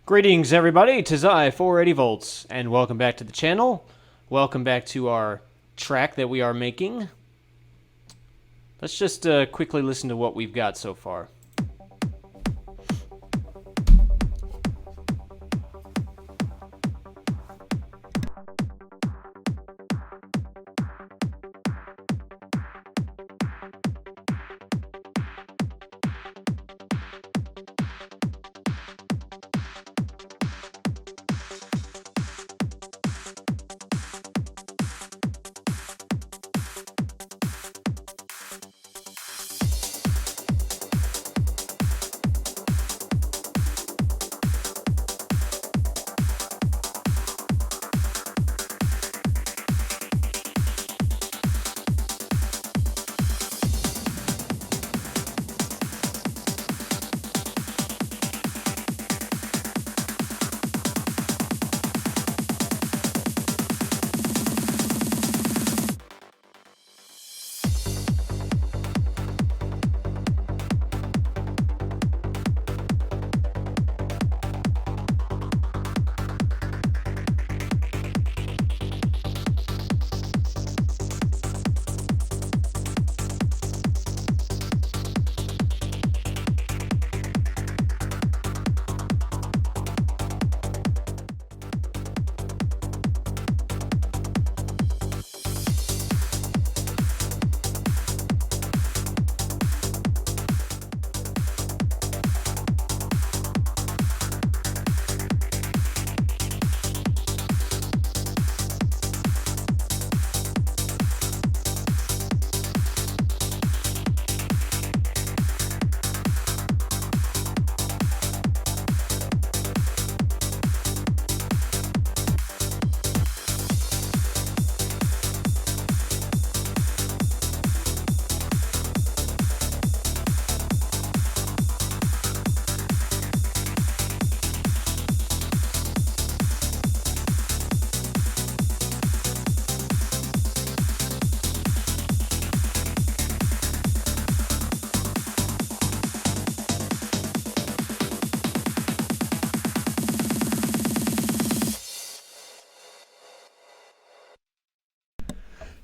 Greetings, everybody. 'Tis I, 480 volts, and welcome back to the channel. Welcome back to our track that we are making. Let's just quickly listen to what we've got so far.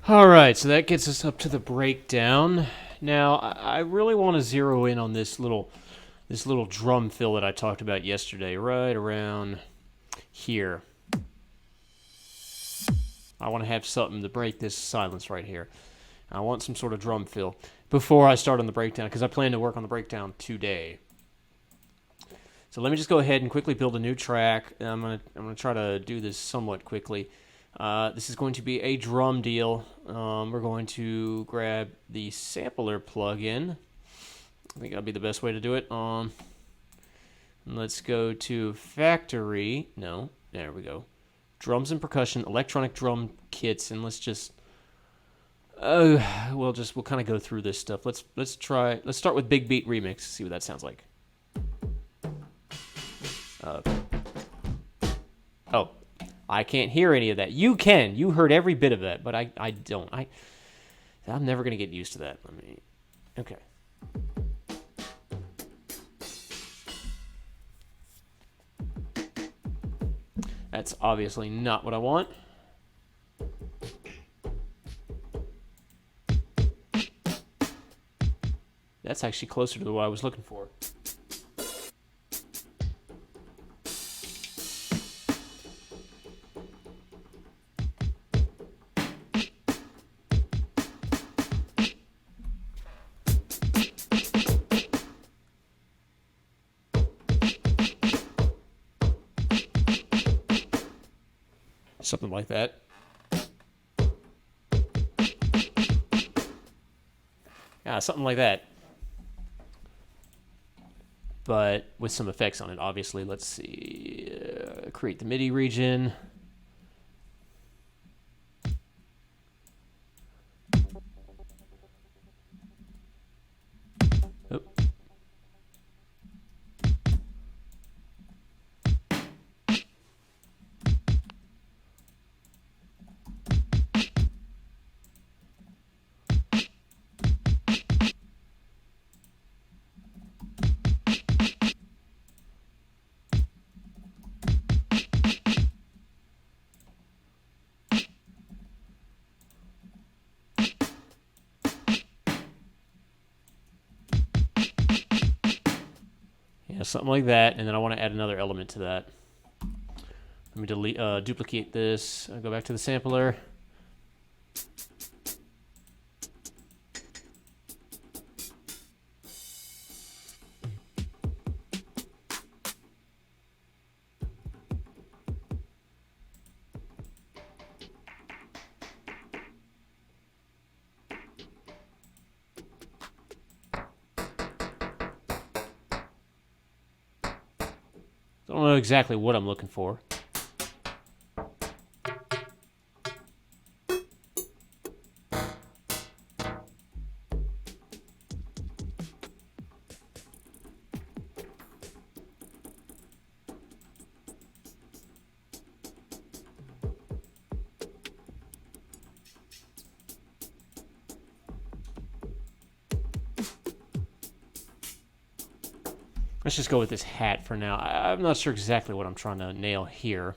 Alright, so that gets us up to the breakdown. Now, I really want to zero in on this little drum fill that I talked about yesterday, right around here. I want to have something to break this silence right here. I want some sort of drum fill before I start on the breakdown, because I plan to work on the breakdown today. So let me just go ahead and quickly build a new track. I'm gonna try to do this somewhat quickly. This is going to be a drum deal. We're going to grab the sampler plugin. I think that'll be the best way to do it. Let's go to factory. No, there we go. Drums and percussion, electronic drum kits, and let's just we'll kind of go through this stuff. Let's start with Big Beat Remix. See what that sounds like. Oh, I can't hear any of that. You can. You heard every bit of that, but I don't. I'm never gonna get used to that. Okay. That's obviously not what I want. That's actually closer to what I was looking for. Something like that. Yeah, something like that. But with some effects on it, obviously. Let's see. Create the MIDI region. Oh. Yeah, something like that, and then I want to add another element to that. Let me duplicate this. I'll go back to the sampler. I don't know exactly what I'm looking for. Let's just go with this hat for now. I'm not sure exactly what I'm trying to nail here.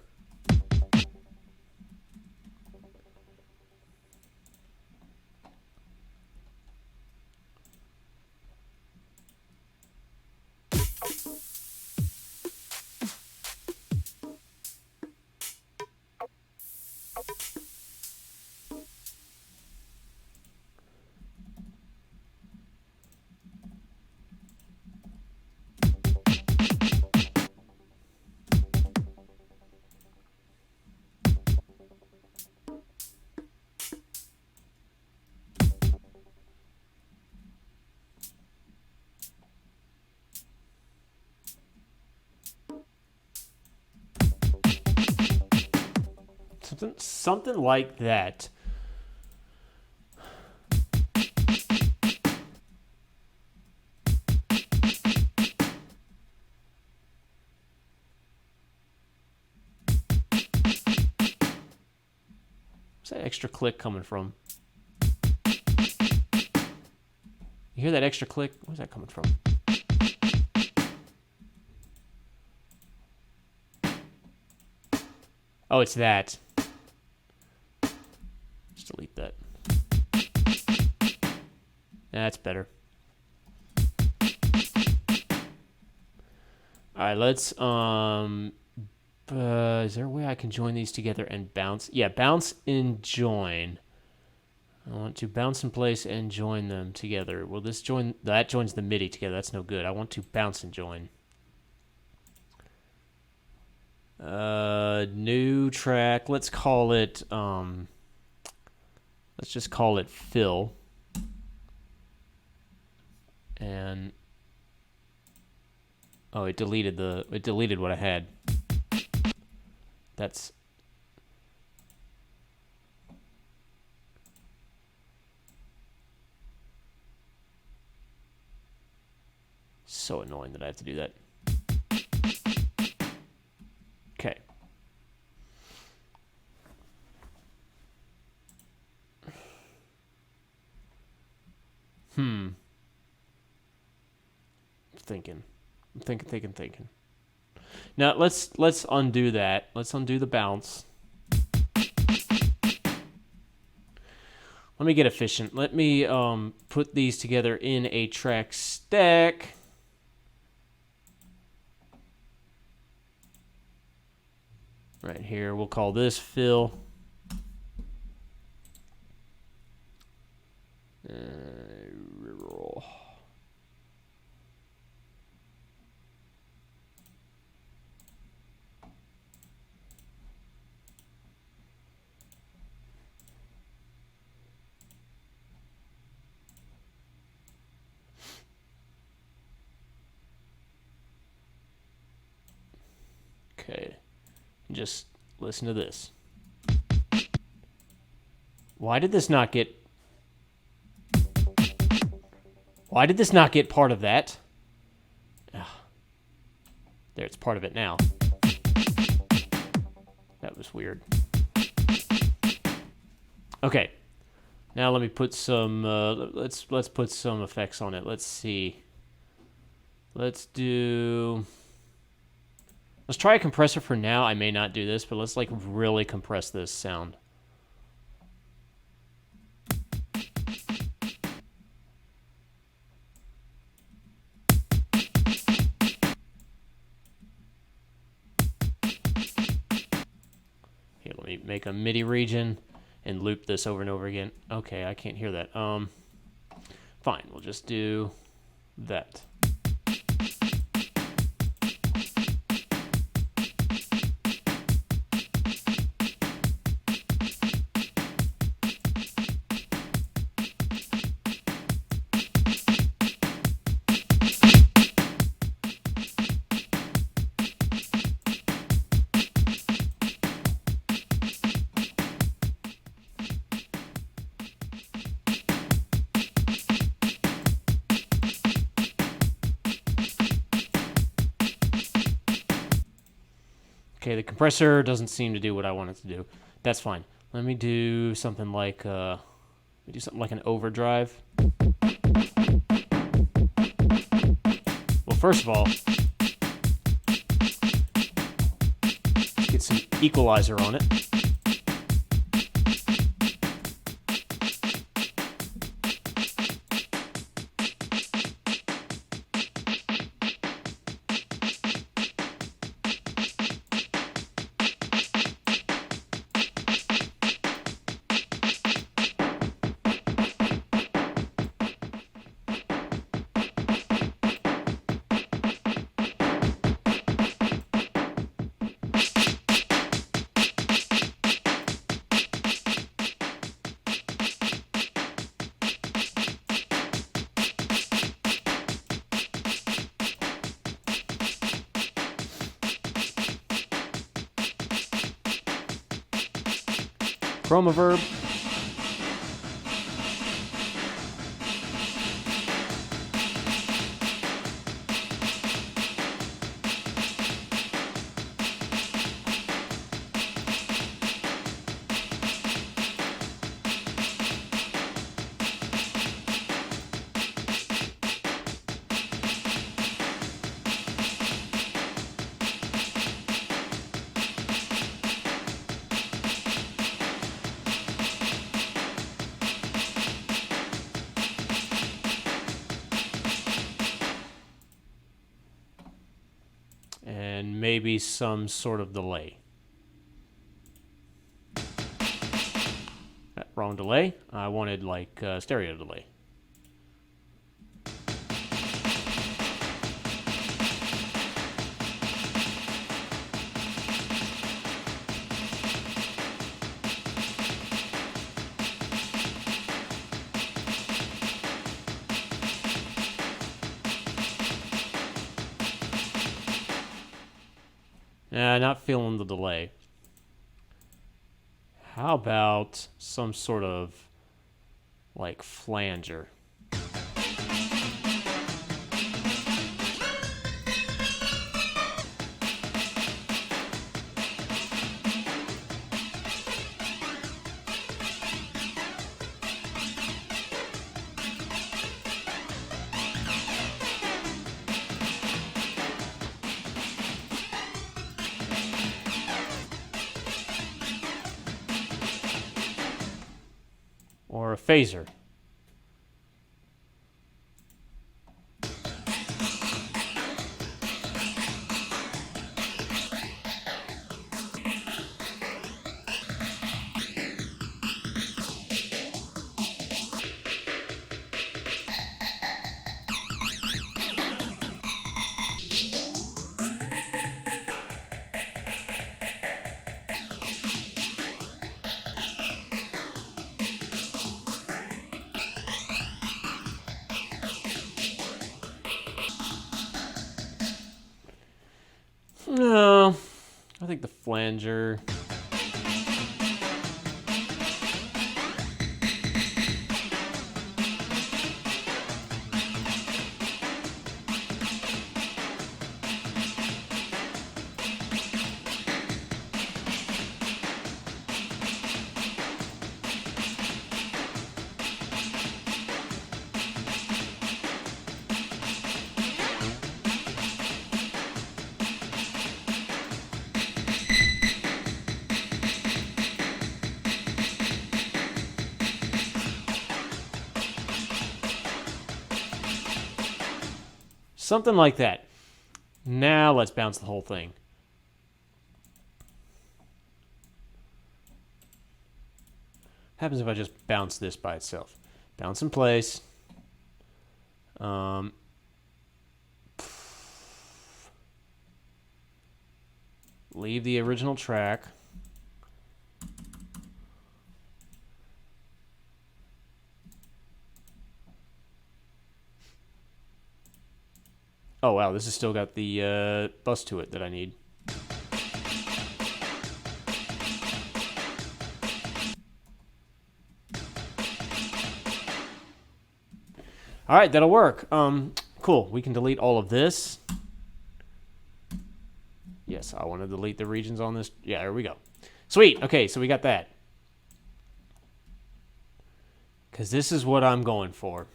Something like that. Where's that extra click coming from? You hear that extra click? Where's that coming from? Oh, it's that. Just delete that. That's better. Alright, let's is there a way I can join these together and bounce? Yeah, bounce and join. I want to bounce in place and join them together. Will this join? That joins the MIDI together. That's no good. I want to bounce and join. New track. Let's call it, let's just call it fill. And, oh, it deleted what I had. That's, so annoying that I have to do that. Okay. I'm thinking. Now let's undo that. Let's undo the bounce. Let me get efficient. Let me put these together in a track stack. Right here, we'll call this fill. Okay, just listen to this. Why did this not get part of that? Ugh. There, it's part of it now. That was weird. Okay, now let me put some. Let's put some effects on it. Let's see. Let's try a compressor for now. I may not do this, but let's like really compress this sound. me make a MIDI region and loop this over and over again. Okay, I can't hear that. Fine, we'll just do that. Okay, the compressor doesn't seem to do what I want it to do. That's fine. Let me do something like an overdrive. Well, first of all, get some equalizer on it. Chroma verb. And maybe some sort of delay. Wrong delay. I wanted like stereo delay. Not feeling the delay. How about some sort of like flanger? Or a phaser. No, I think the flanger. Something like that. Now let's bounce the whole thing. happens if I just bounce this by itself? Bounce in place. Leave the original track. Oh, wow, this has still got the bus to it that I need. All right, that'll work. Cool. We can delete all of this. Yes, I want to delete the regions on this. Yeah, there we go. Sweet. Okay, so we got that. Because this is what I'm going for.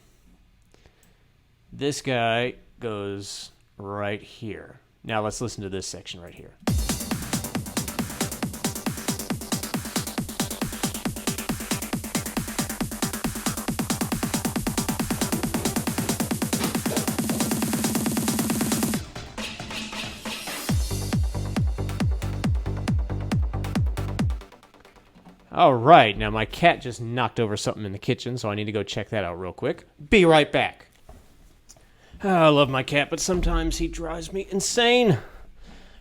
This guy goes right here. Now let's listen to this section right here. All right, now my cat just knocked over something in the kitchen, so I need to go check that out real quick. Be right back. I love my cat, but sometimes he drives me insane. All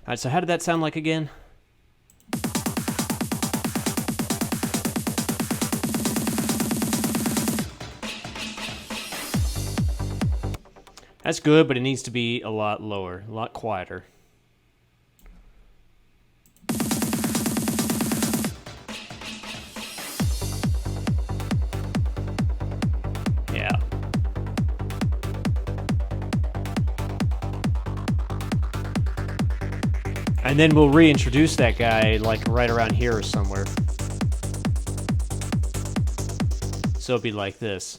right, so how did that sound like again? That's good, but it needs to be a lot lower, a lot quieter. Yeah. And then we'll reintroduce that guy like right around here or somewhere. So it'll be like this.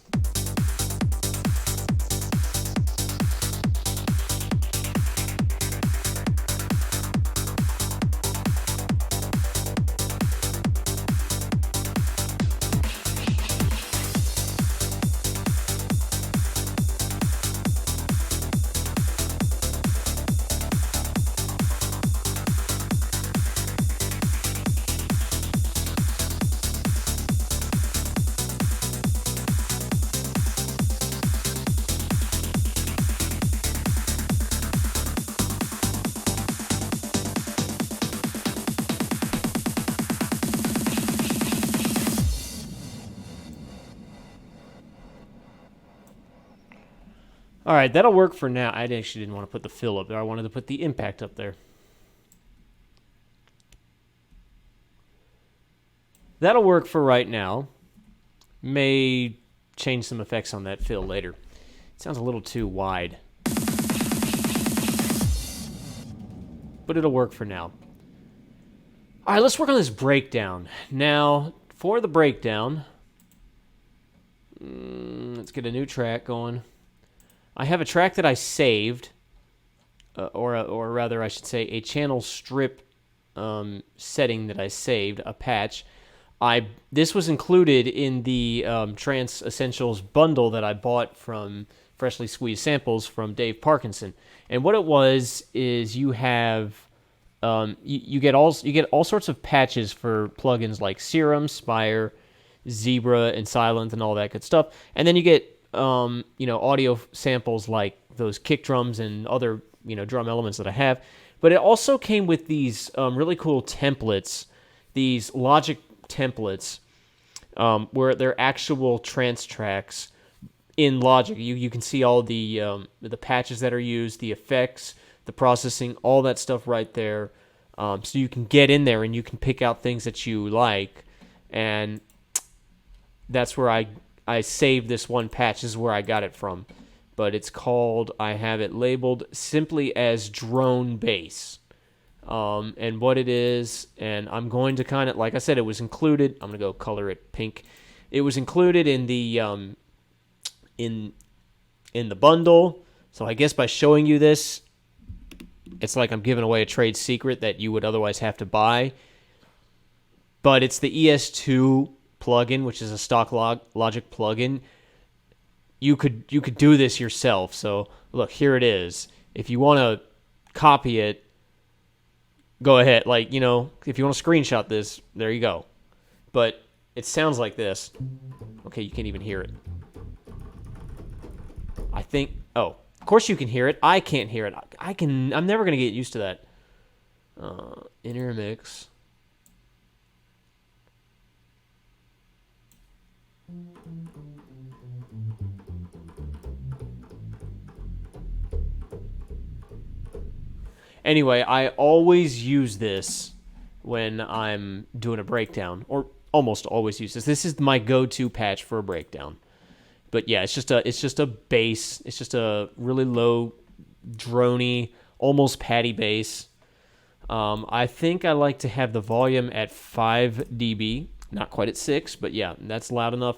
All right, that'll work for now. I actually didn't want to put the fill up there. I wanted to put the impact up there. That'll work for right now. May change some effects on that fill later. It sounds a little too wide. But it'll work for now. All right, let's work on this breakdown. Now, for the breakdown, let's get a new track going. I have a track that I saved, or rather I should say a channel strip setting that I saved, a patch. This was included in the Trance Essentials bundle that I bought from Freshly Squeezed Samples from Dave Parkinson. And what it was is you have you get all sorts of patches for plugins like Serum, Spire, Zebra, and Silent, and all that good stuff. And then you get audio samples like those kick drums and other drum elements that I have. But it also came with these really cool templates, these Logic templates, where they're actual trance tracks in Logic. You can see all the patches that are used, the effects, the processing, all that stuff right there. So you can get in there and you can pick out things that you like, and that's where I saved this one patch. This is where I got it from. But it's called, I have it labeled simply as Drone Bass. And what it is, and I'm going to kind of, like I said, it was included. I'm going to go color it pink. It was included in the in the bundle. So I guess by showing you this, it's like I'm giving away a trade secret that you would otherwise have to buy. But it's the ES2 plugin, which is a stock Logic plugin. You could do this yourself. So look, here it is. If you want to copy it, go ahead. If you want to screenshot this, there you go. But it sounds like this. Okay, you can't even hear it. I think... Oh, of course you can hear it. I can't hear it. I'm never going to get used to that. Inner mix. Anyway, I always use this when I'm doing a breakdown, or almost always use this. This is my go-to patch for a breakdown. But yeah, it's just a bass. It's just a really low, drony, almost patty bass. I think I like to have the volume at 5 dB, not quite at 6, but yeah, that's loud enough.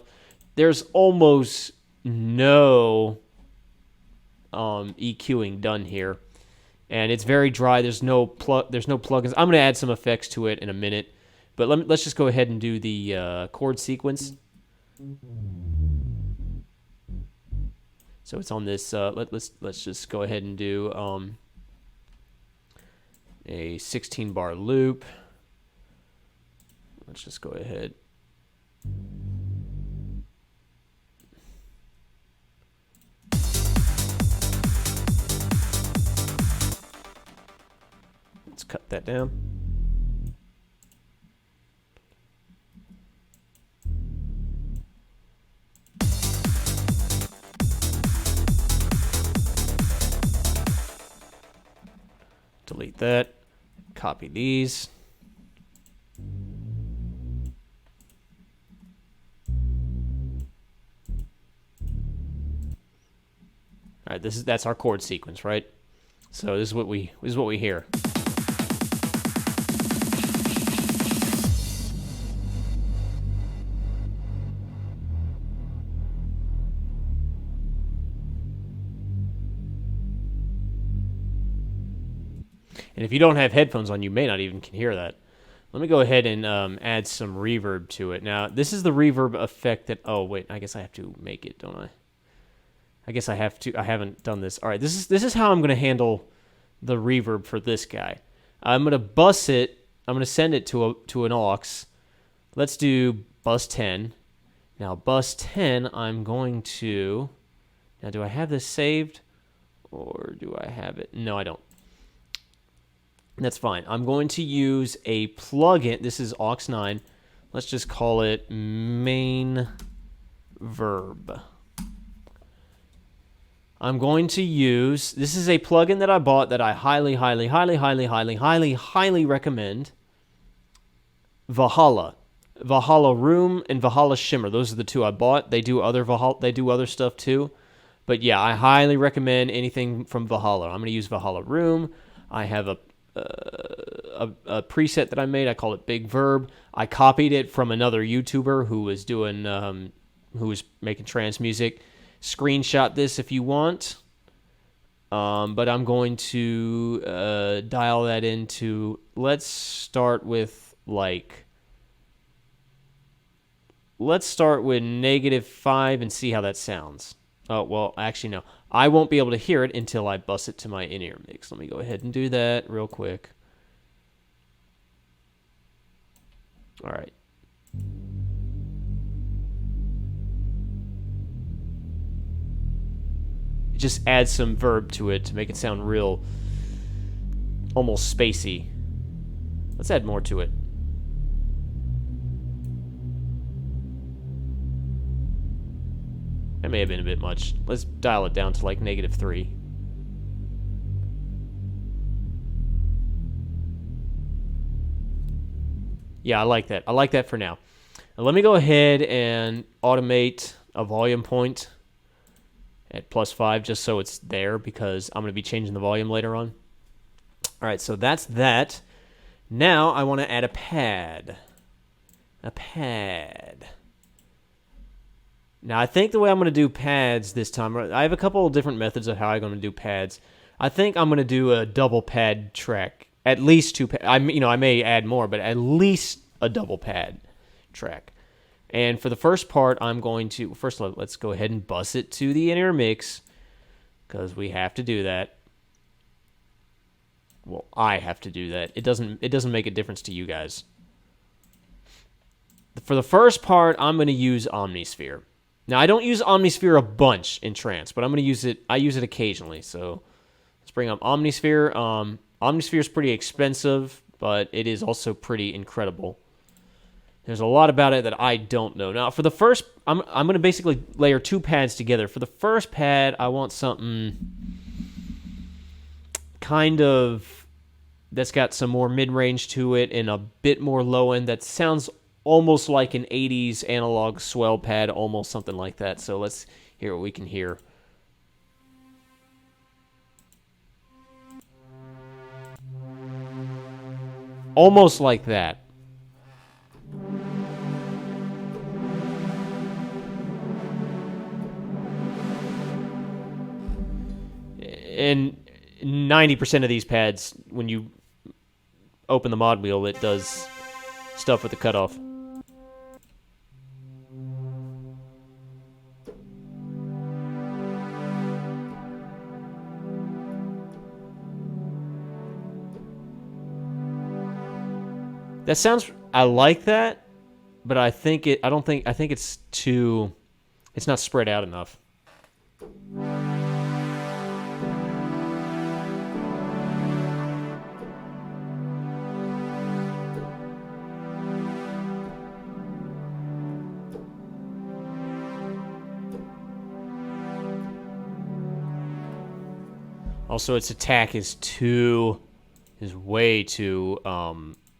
There's almost no EQing done here. And it's very dry. There's no plugins. I'm going to add some effects to it in a minute, but let's just go ahead and do the chord sequence. So it's on this. Let's just go ahead and do a 16-bar loop. Let's just go ahead. Let's cut that down. Delete that. Copy these. All right, that's our chord sequence, right? So this is what we hear. And if you don't have headphones on, you may not even can hear that. Let me go ahead and add some reverb to it. Now, this is the reverb effect that... Oh, wait. I guess I have to make it, don't I? I guess I have to. I haven't done this. All right. This is how I'm going to handle the reverb for this guy. I'm going to bus it. I'm going to send it to an aux. Let's do bus 10. Now, bus 10, I'm going to... Now, do I have this saved? Or do I have it? No, I don't. That's fine. I'm going to use a plugin. This is aux 9. Let's just call it main verb. I'm going to use, this is a plugin that I bought that I highly recommend. Valhalla. Valhalla Room and Valhalla Shimmer. Those are the two I bought. They do other stuff too. But yeah, I highly recommend anything from Valhalla. I'm going to use Valhalla Room. I have a preset that I made. I call it Big Verb. I copied it from another YouTuber who was doing, who was making trance music. Screenshot this if you want. But I'm going to dial that into. Let's start with -5 and see how that sounds. Oh, well, actually, no. I won't be able to hear it until I bus it to my in-ear mix. Let me go ahead and do that real quick. All right. Just add some verb to it to make it sound real, almost spacey. Let's add more to it. That may have been a bit much. Let's dial it down to like -3. Yeah, I like that. I like that for now. Now let me go ahead and automate a volume point at +5 just so it's there because I'm going to be changing the volume later on. All right, so that's that. Now I want to add a pad. A pad. Now, I think the way I'm going to do pads this time, I have a couple of different methods of how I'm going to do pads. I think I'm going to do a double pad track. At least 2 pads. I may add more, but at least a double pad track. And for the first part, I'm going to... First, let's go ahead and bus it to the in-ear mix, because we have to do that. Well, I have to do that. It doesn't make a difference to you guys. For the first part, I'm going to use Omnisphere. Now, I don't use Omnisphere a bunch in Trance, but I'm going to use it. I use it occasionally. So let's bring up Omnisphere. Omnisphere is pretty expensive, but it is also pretty incredible. There's a lot about it that I don't know. Now, for the first, I'm going to basically layer 2 pads together. For the first pad, I want something kind of that's got some more mid-range to it and a bit more low-end that sounds almost like an 80s analog swell pad, almost something like that. So let's hear what we can hear. Almost like that. And 90% of these pads, when you open the mod wheel, it does stuff with the cutoff. That sounds, I like that, but I think it's too, it's not spread out enough. Also, its attack is way too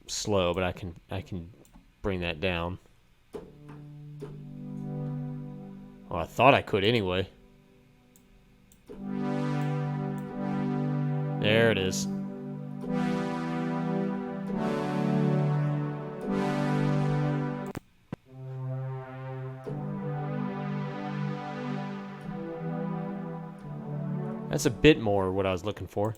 slow, but I can bring that down. Well, I thought I could anyway. There it is. That's a bit more what I was looking for.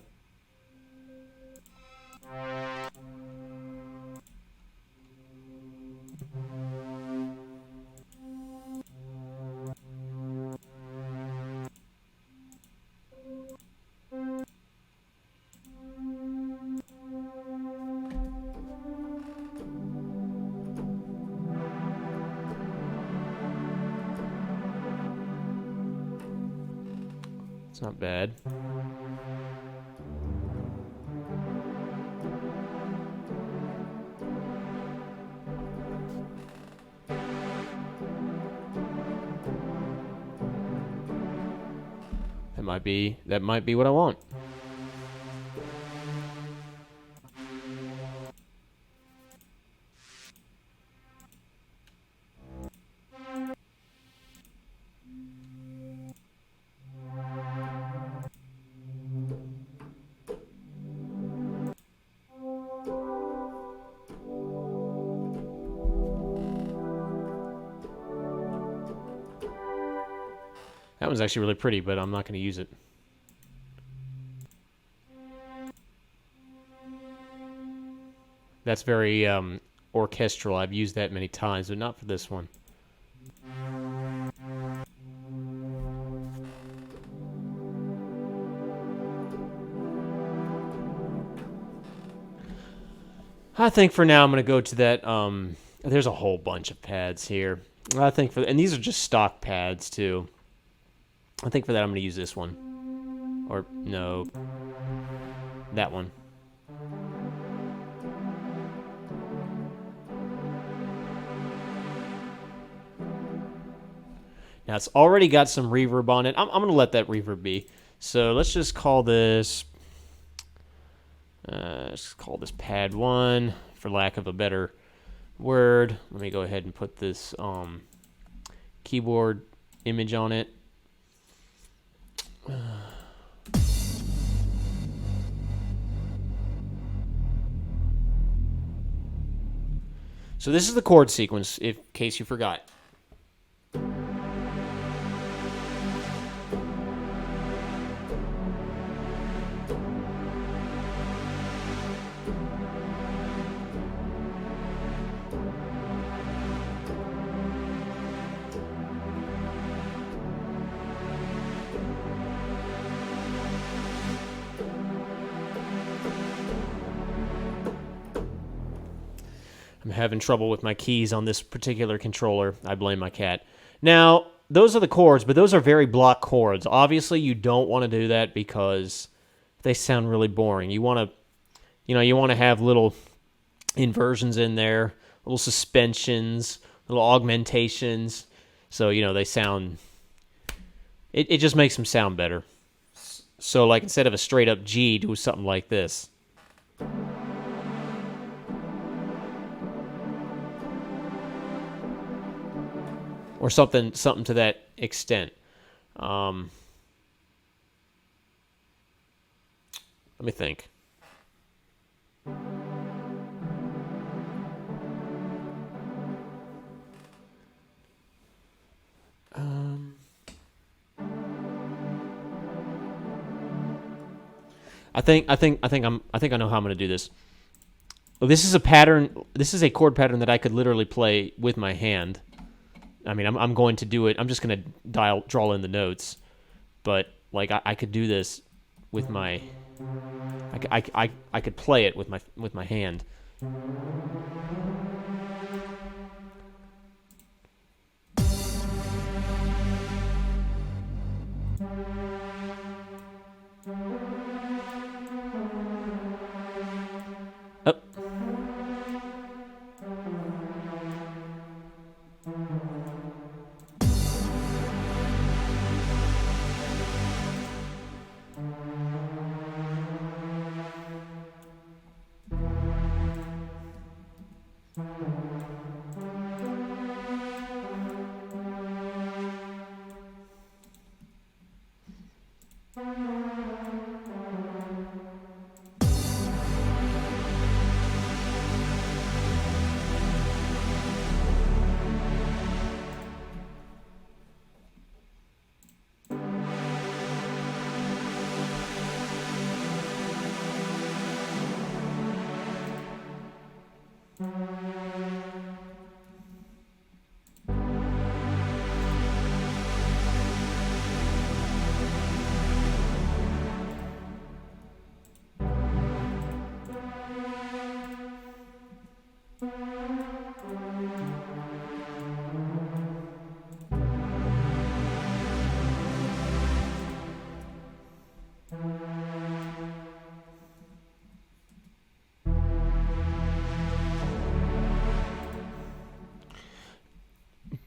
It's not bad. That might be what I want. That one's actually really pretty, but I'm not going to use it. That's very orchestral. I've used that many times, but not for this one. I think for now I'm going to go to that. There's a whole bunch of pads here. I think and these are just stock pads too. I think for that I'm going to use this one. Or, no. That one. Now, it's already got some reverb on it. I'm going to let that reverb be. So, let's just call this... let's call this pad 1, for lack of a better word. Let me go ahead and put this keyboard image on it. So this is the chord sequence, in case you forgot. I'm having trouble with my keys on this particular controller. I blame my cat. Now, those are the chords, but those are very block chords. Obviously, you don't want to do that because they sound really boring. You want to have little inversions in there, little suspensions, little augmentations. So, they sound... It just makes them sound better. So, like, instead of a straight-up G, do something like this. Or something to that extent. Let me think. I think I know how I'm going to do this. This is a pattern. This is a chord pattern that I could literally play with my hand. I mean, I'm going to do it. I'm just going to draw in the notes, but like I could do this with my. I could play it with my hand. Oh.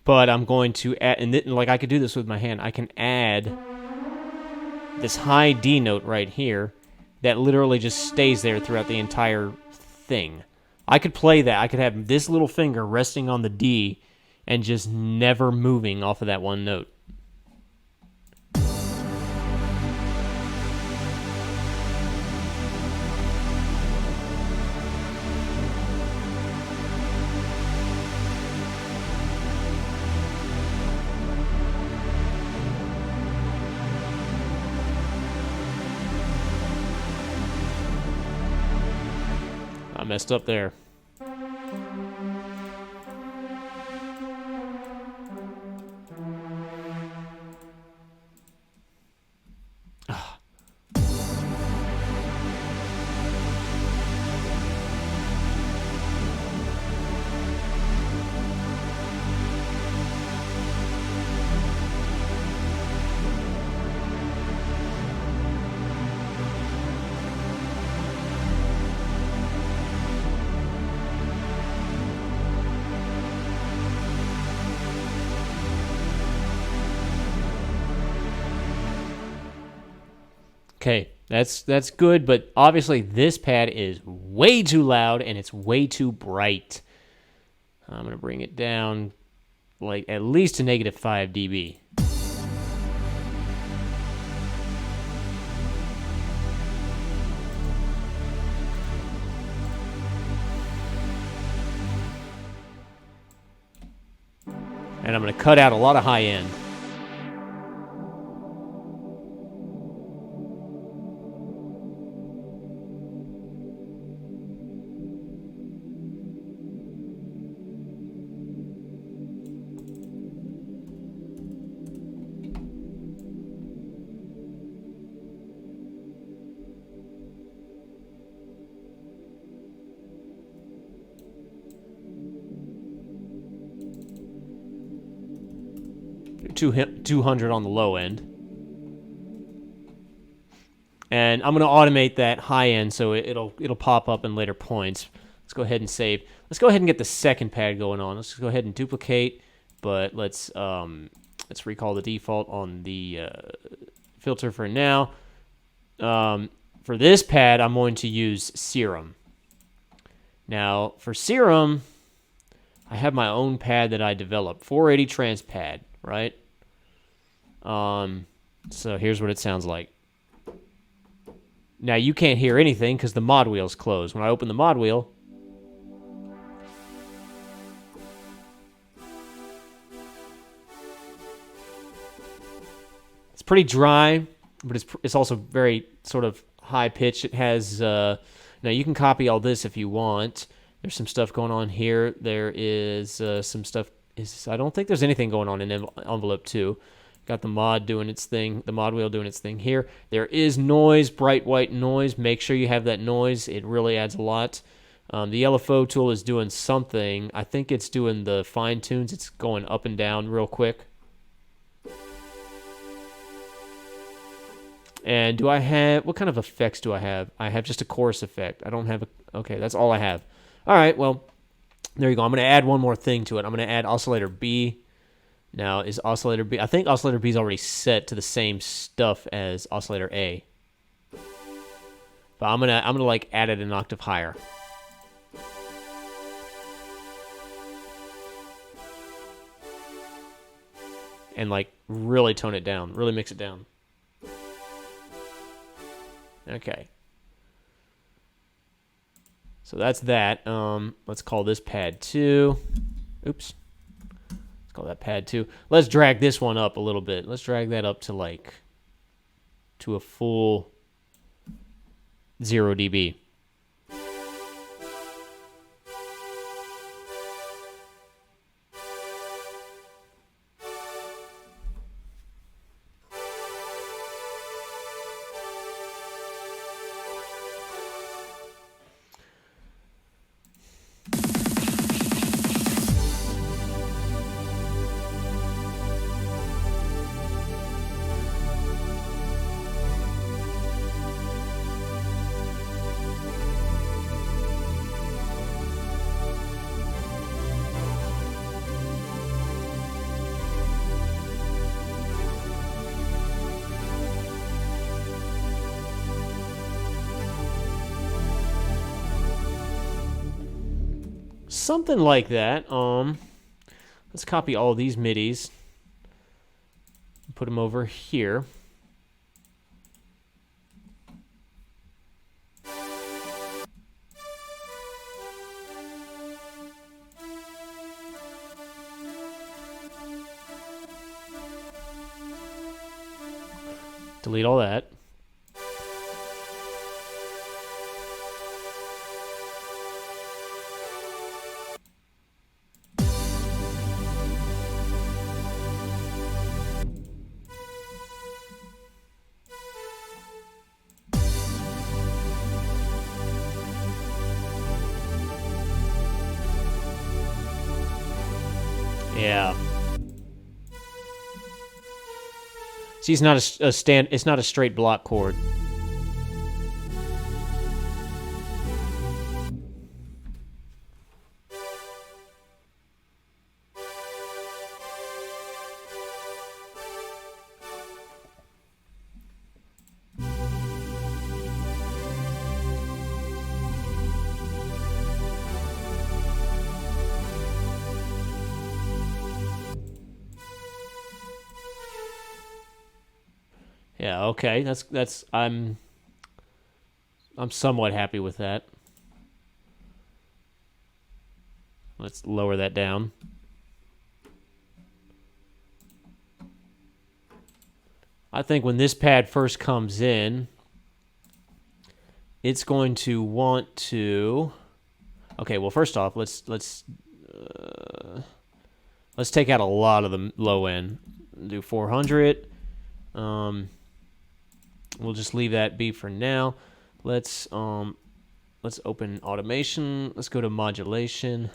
But I'm going to add, and like I could do this with my hand. I can add this high D note right here that literally just stays there throughout the entire thing. I could play that. I could have this little finger resting on the D and just never moving off of that one note. I messed up there. Okay, that's good, but obviously this pad is way too loud and it's way too bright. I'm going to bring it down like at least to -5 dB. And I'm going to cut out a lot of high end. 200 on the low end. And I'm going to automate that high end so it'll pop up in later points. Let's go ahead and save. Let's go ahead and get the second pad going on. Let's go ahead and duplicate, but let's recall the default on the filter for now. For this pad, I'm going to use Serum. Now, for Serum, I have my own pad that I developed, 480 Trance pad, right? So here's what it sounds like. Now, you can't hear anything because the mod wheel's closed. When I open the mod wheel, it's pretty dry, but it's also very sort of high pitched. It has now you can copy all this if you want. There's some stuff going on here. There is some stuff. I don't think there's anything going on in envelope 2. Got the mod doing its thing, the mod wheel doing its thing here. There is noise, bright white noise. Make sure you have that noise. It really adds a lot. The LFO tool is doing something. I think it's doing the fine tunes. It's going up and down real quick. And do I have, what kind of effects do I have? I have just a chorus effect. I don't have okay, that's all I have. All right, well, there you go. I'm going to add one more thing to it. I'm going to add oscillator B. Now, is oscillator B, I think oscillator B is already set to the same stuff as oscillator A. But I'm gonna like add it an octave higher. And like really tone it down, really mix it down. Okay. So that's that. Let's call this pad 2. Oops. Call that pad 2. Let's drag this one up a little bit. Let's drag that up to a full 0 dB. Something like that. Let's copy all these MIDIs. Put them over here. Delete all that. Yeah. See, it's not it's not a straight block chord. Yeah, okay. That's I'm somewhat happy with that. Let's lower that down. I think when this pad first comes in, it's going to want to. Okay, well, first off, let's take out a lot of the low end. Do 400. We'll just leave that be for now. Let's open automation. Let's go to modulation.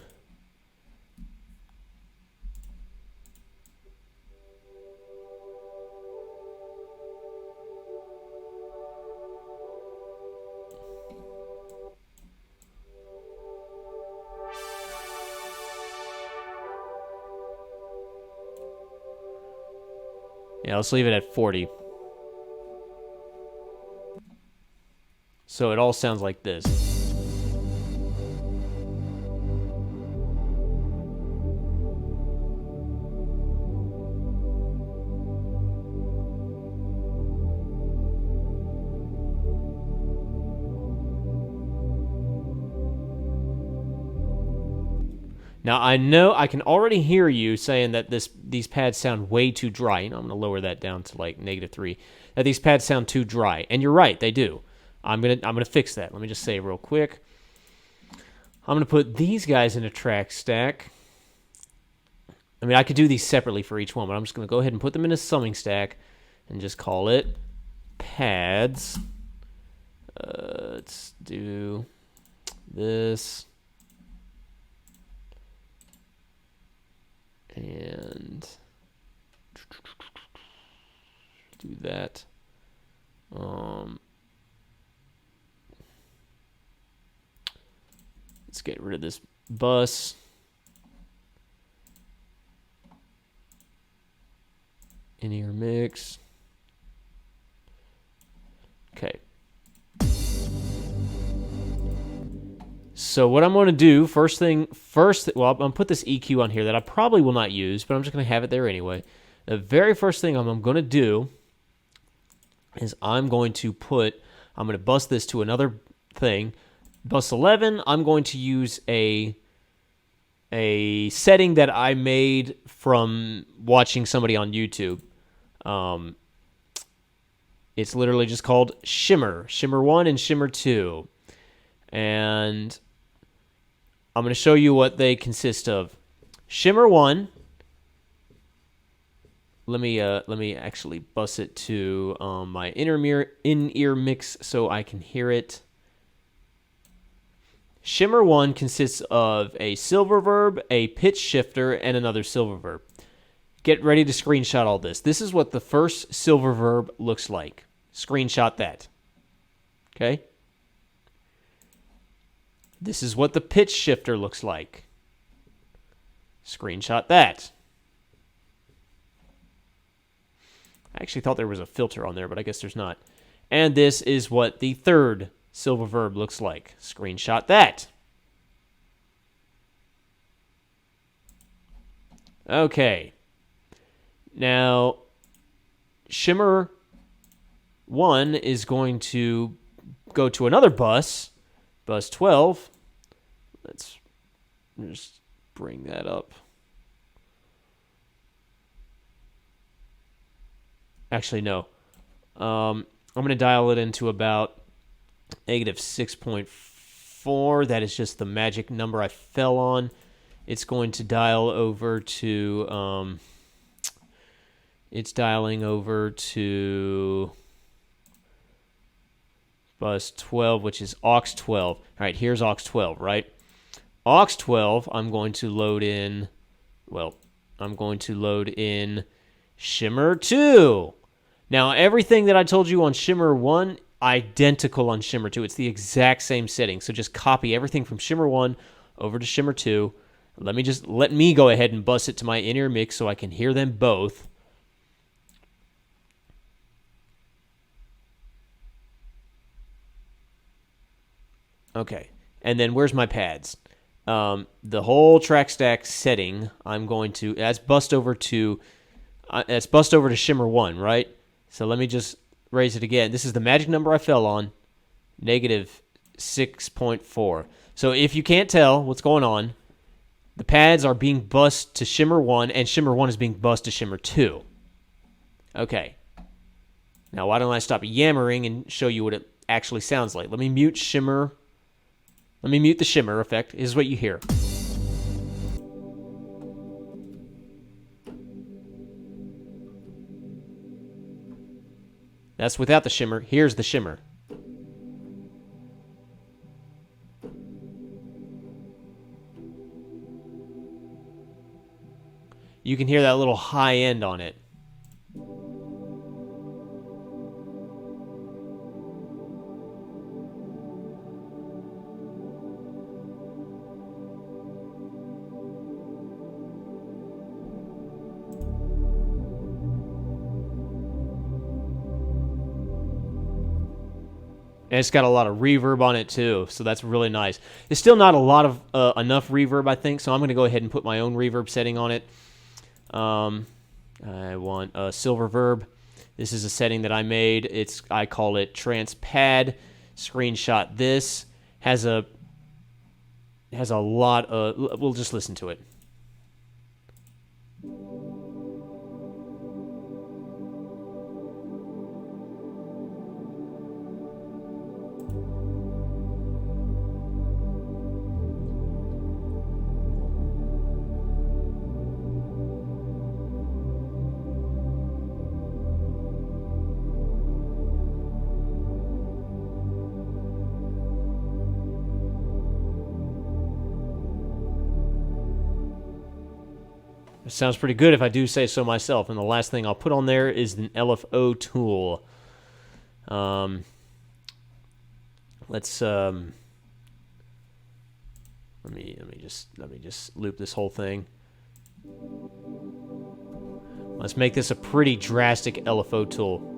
Yeah, let's leave it at 40. So it all sounds like this. Now, I know I can already hear you saying that these pads sound way too dry. You know, I'm going to lower that down to like -3. That these pads sound too dry. And you're right, they do. I'm going to fix that. Let me just say real quick. I'm going to put these guys in a track stack. I mean, I could do these separately for each one, but I'm just going to go ahead and put them in a summing stack and just call it pads. Let's do this. And do that. Let's get rid of this bus. In-ear mix. Okay. So what I'm going to do, well, I'm going to put this EQ on here that I probably will not use, but I'm just going to have it there anyway. The very first thing I'm going to do is I'm going to bus this to another thing. Bus 11, I'm going to use a setting that I made from watching somebody on YouTube. It's literally just called Shimmer. Shimmer 1 and Shimmer 2. And I'm going to show you what they consist of. Shimmer 1. Let me actually bus it to my in-ear mix so I can hear it. Shimmer 1 consists of a silver verb, a pitch shifter, and another silver verb. Get ready to screenshot all this. This is what the first silver verb looks like. Screenshot that. Okay? This is what the pitch shifter looks like. Screenshot that. I actually thought there was a filter on there, but I guess there's not. And this is what the third silver verb looks like. Screenshot that. Okay. Now, Shimmer 1 is going to go to another bus, bus 12. Let's just bring that up. Actually, no. I'm going to dial it into about -6.4. That is just the magic number I fell on. It's going to dial over to... it's dialing over to bus 12, which is aux 12. All right, here's aux 12, right? Aux 12, I'm going to load in Shimmer 2. Now, everything that I told you on Shimmer 1, identical on Shimmer 2. It's the exact same setting. So just copy everything from Shimmer 1 over to Shimmer 2. Let me go ahead and bus it to my in-ear mix so I can hear them both. Okay. And then where's my pads? The whole track stack setting, I'm going to that's bust over to Shimmer 1, right? So let me just raise it again. This is the magic number I fell on, -6.4. So if you can't tell what's going on, the pads are being bussed to Shimmer 1, and Shimmer 1 is being bussed to Shimmer 2. Okay. Now, why don't I stop yammering and show you what it actually sounds like? Let me mute Shimmer. Let me mute the Shimmer effect. This is what you hear. That's without the Shimmer. Here's the Shimmer. You can hear that little high end on it. And it's got a lot of reverb on it too, so that's really nice. It's still not a lot of enough reverb, I think, so I'm going to go ahead and put my own reverb setting on it. I want a silver verb. This is a setting that I made. I call it Trance Pad. Screenshot this. Has a lot of... We'll just listen to it. It sounds pretty good if I do say so myself. And the last thing I'll put on there is an LFO tool. Let's let me just loop this whole thing. Let's make this a pretty drastic LFO tool.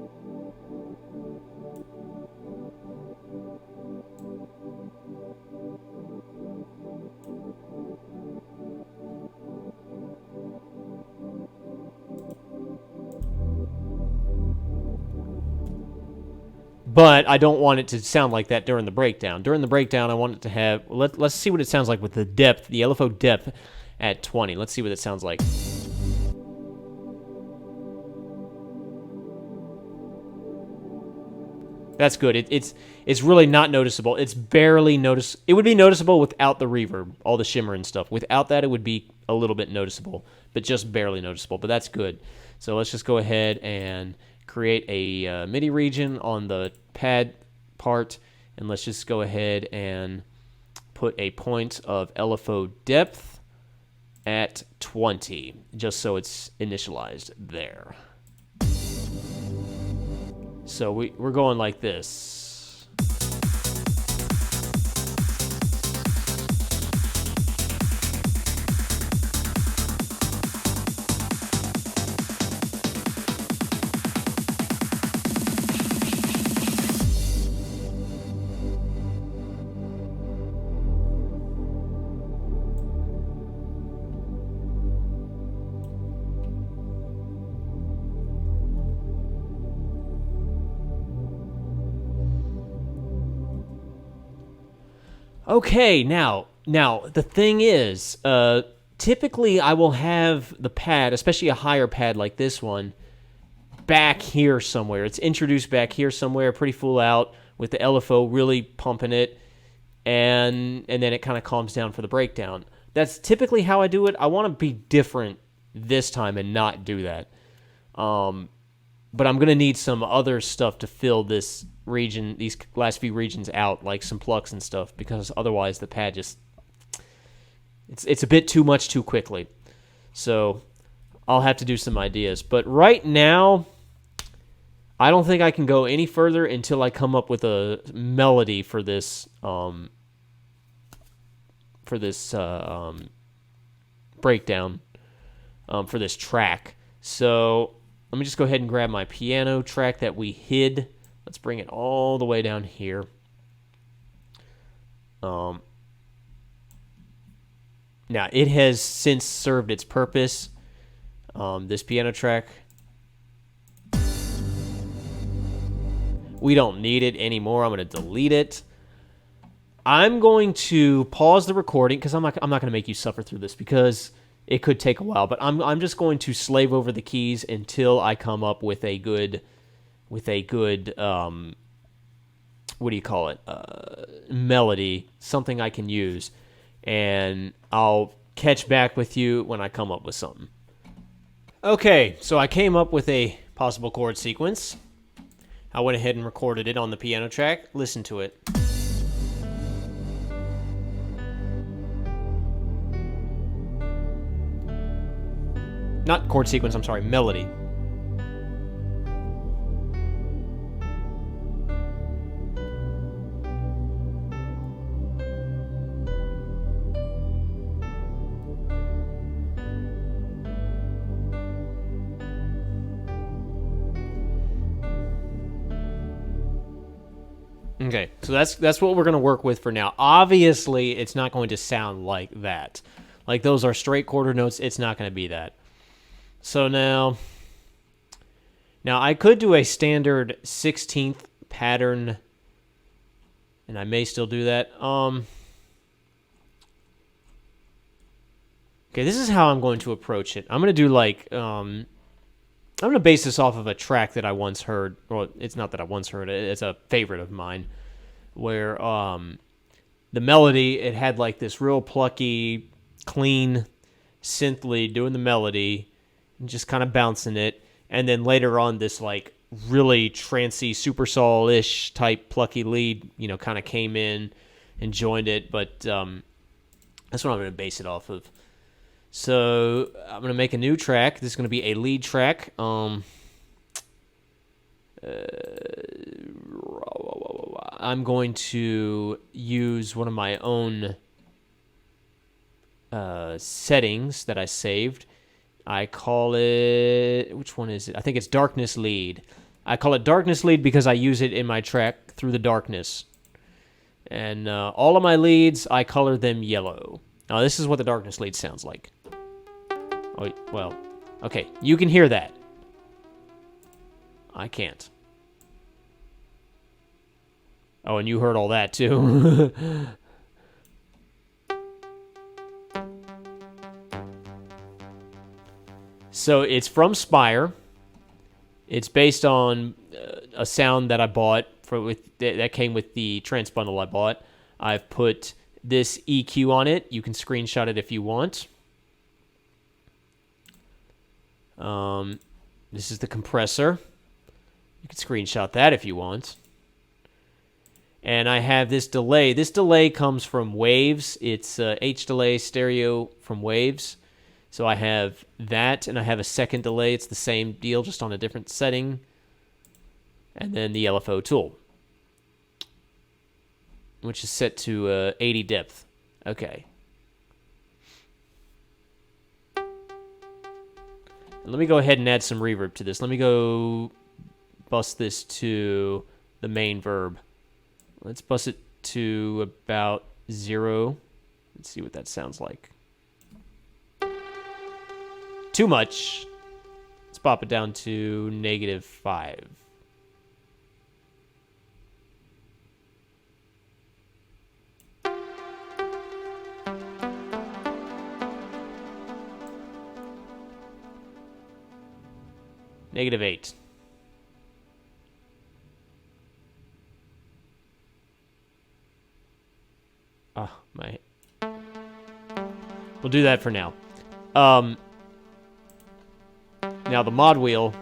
But I don't want it to sound like that during the breakdown. During the breakdown, I want it to have... Let's see what it sounds like with the depth, the LFO depth at 20. Let's see what it sounds like. That's good. It's really not noticeable. It's barely noticeable. It would be noticeable without the reverb, all the shimmer and stuff. Without that, it would be a little bit noticeable, but just barely noticeable. But that's good. So let's just go ahead and create a MIDI region on the pad part, and let's just go ahead and put a point of LFO depth at 20, just so it's initialized there. So we're going like this. Okay, now the thing is, typically I will have the pad, especially a higher pad like this one, back here somewhere. It's introduced back here somewhere, pretty full out, with the LFO really pumping it, and then it kind of calms down for the breakdown. That's typically how I do it. I want to be different this time and not do that. But I'm going to need some other stuff to fill this region, these last few regions out, like some plucks and stuff, because otherwise the pad just... It's a bit too much too quickly. So I'll have to do some ideas. But right now, I don't think I can go any further until I come up with a melody for this breakdown, for this track. So let me just go ahead and grab my piano track that we hid. Let's bring it all the way down here. Now, it has since served its purpose, this piano track. We don't need it anymore. I'm going to delete it. I'm going to pause the recording because I'm not going to make you suffer through this because it could take a while. But I'm just going to slave over the keys until I come up with a good what do you call it? Melody, something I can use, and I'll catch back with you when I come up with something. Okay, so I came up with a possible chord sequence. I went ahead and recorded it on the piano track. Listen to it. Not chord sequence, I'm sorry, melody. Okay, so that's what we're going to work with for now. Obviously, it's not going to sound like that. Like those are straight quarter notes. It's not going to be that. So now I could do a standard 16th pattern, and I may still do that. Okay, this is how I'm going to approach it. I'm going to do like I'm going to base this off of a track that I once heard. Well, it's not that I once heard it. It's a favorite of mine, where the melody, it had like this real plucky, clean synth lead doing the melody and just kind of bouncing it. And then later on, this like really trancey, super soul-ish type plucky lead, kind of came in and joined it. But that's what I'm going to base it off of. So I'm going to make a new track. This is going to be a lead track. I'm going to use one of my own settings that I saved. I call it... Which one is it? I think it's Darkness Lead. I call it Darkness Lead because I use it in my track Through the Darkness. And all of my leads, I color them yellow. Now, this is what the Darkness Lead sounds like. Oh, well, okay. You can hear that. I can't. Oh, and you heard all that, too. So it's from Spire. It's based on a sound that I bought that came with the Trance bundle I bought. I've put this EQ on it. You can screenshot it if you want. This is the compressor. You can screenshot that if you want. And I have this delay. This delay comes from Waves. It's H delay stereo from Waves. So I have that, and I have a second delay. It's the same deal, just on a different setting. And then the LFO tool, which is set to 80 depth. Okay. Let me go ahead and add some reverb to this. Let me go bust this to the main verb. Let's bust it to about 0. Let's see what that sounds like. Too much. Let's pop it down to -5. -8. Oh, my. We'll do that for now. Now the mod wheel.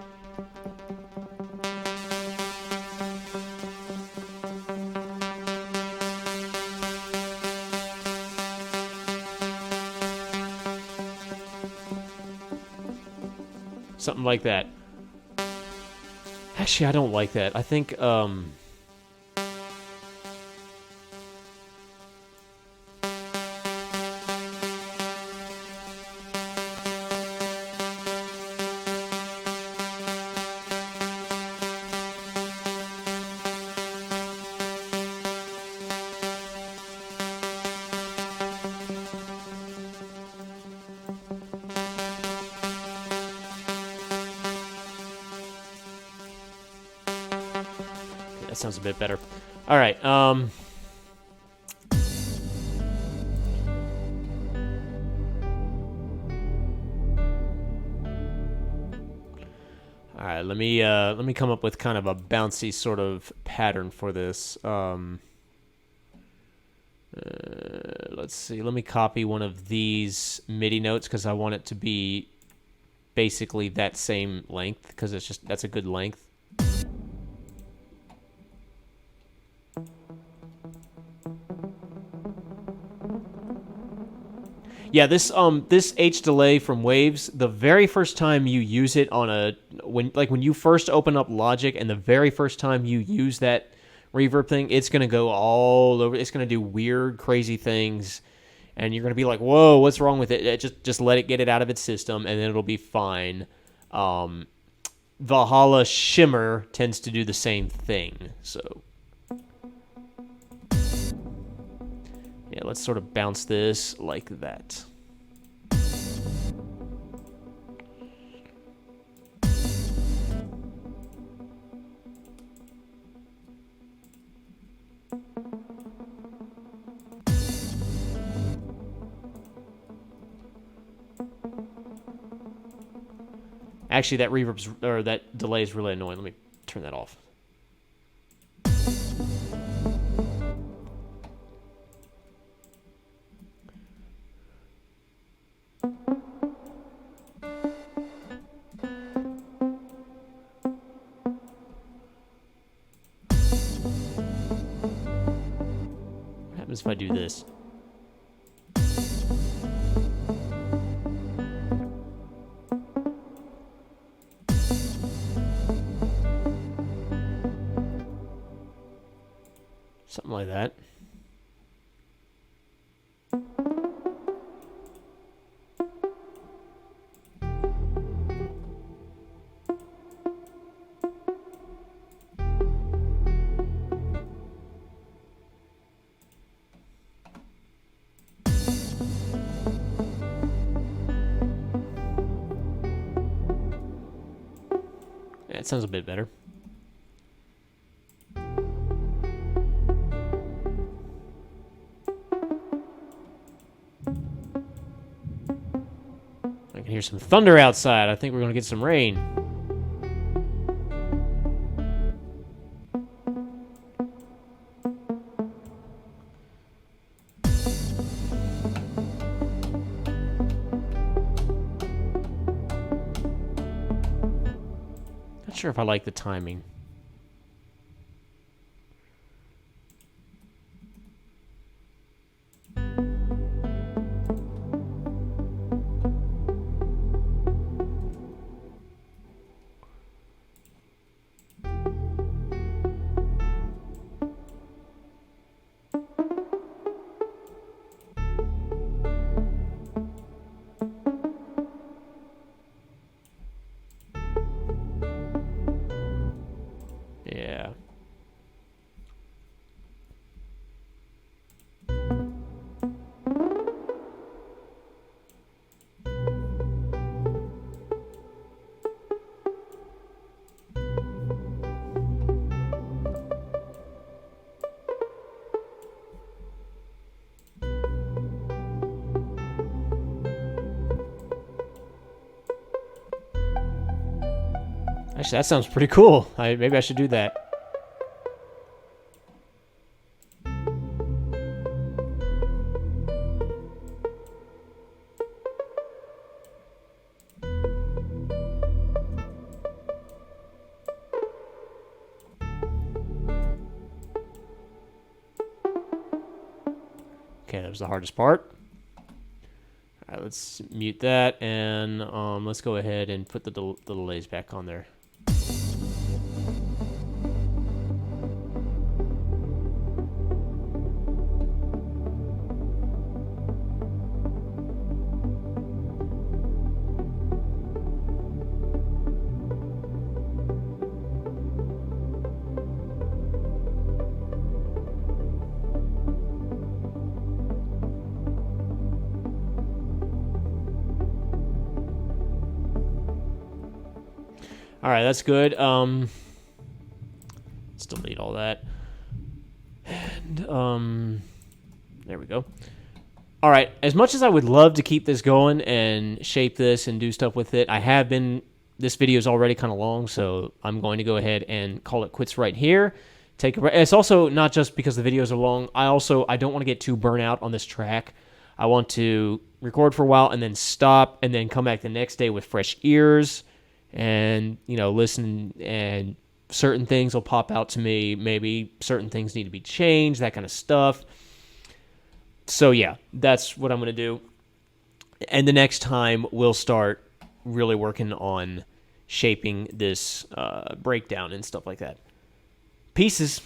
Something like that. Actually, I don't like that. I think, that sounds a bit better. All right. All right. Let me come up with kind of a bouncy sort of pattern for this. Let's see. Let me copy one of these MIDI notes because I want it to be basically that same length because that's a good length. Yeah, this H delay from Waves, the very first time you use it on when you first open up Logic and the very first time you use that reverb thing, it's going to go all over. It's going to do weird, crazy things, and you're going to be like, "Whoa, what's wrong with it?" Just let it get it out of its system, and then it'll be fine. Valhalla Shimmer tends to do the same thing, so Yeah, let's sort of bounce this like that. Actually, that reverb's, or that delay is really annoying. Let me turn that off. What happens if I do this? Something like that. Yeah, it sounds a bit better. I can hear some thunder outside. I think we're going to get some rain. Not sure if I like the timing. Yeah. Actually, that sounds pretty cool. Maybe I should do that. Okay, that was the hardest part. All right, let's mute that, and let's go ahead and put the delays back on there. All right, that's good. Let's delete all that. And there we go. All right, as much as I would love to keep this going and shape this and do stuff with it, this video is already kind of long, so I'm going to go ahead and call it quits right here. Take a break. It's also not just because the videos are long. I don't want to get too burnt out on this track. I want to record for a while and then stop and then come back the next day with fresh ears and, listen, and certain things will pop out to me. Maybe certain things need to be changed, that kind of stuff. So yeah, that's what I'm going to do. And the next time we'll start really working on shaping this breakdown and stuff like that. Pieces.